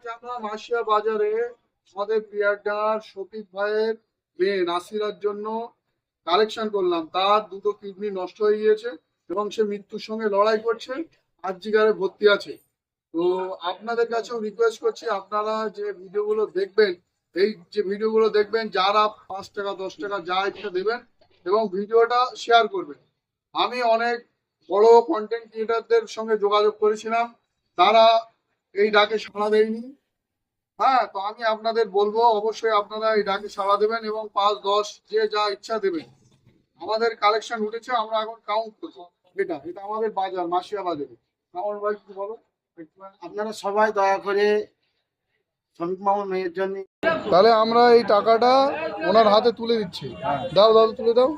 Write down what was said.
আজকে আমরা মাসিয়া বাজারে আমাদের পিয়ারডাঙ্গার শফিক ভাইয়ের মেয়ে নাসিরার জন্য কালেকশন করলাম। তার দুটো কিডনি নষ্ট হয়ে গিয়েছে এবং সে মৃত্যুর সঙ্গে লড়াই করছে, আরজিকরে ভর্তি আছে। তো আপনাদের কাছেও রিকোয়েস্ট করছি, আপনারা যে ভিডিওগুলো দেখবেন, এই যে ভিডিওগুলো দেখবেন, যারা 5 টাকা 10 টাকা যা ইচ্ছা দেবেন এবং ভিডিওটা শেয়ার করবেন। আমি অনেক বড় কন্টেন্ট ক্রিয়েটারদের সঙ্গে যোগাযোগ করেছিলাম, তারা এই ডাকে সাড়া দেয়নি। হ্যাঁ, তো আমি আপনাদের বলবো অবশ্যই আপনারা এই ডাকে সাড়া দেবেন এবং 5 10 যে যা ইচ্ছা দেবেন। আমাদের কালেকশন উঠেছে, আমরা এখন কাউন্ট করবো। এটা আমাদের বাজার, মাসিয়া বাজারে। আমার ভাই কি বলো? আপনারা সবাই দয়া করে শ্রমিক মামুর মেয়ের জন্য। তাহলে আমরা এই টাকাটা ওনার হাতে তুলে দিচ্ছি। দাও দাও, তুলে দাও।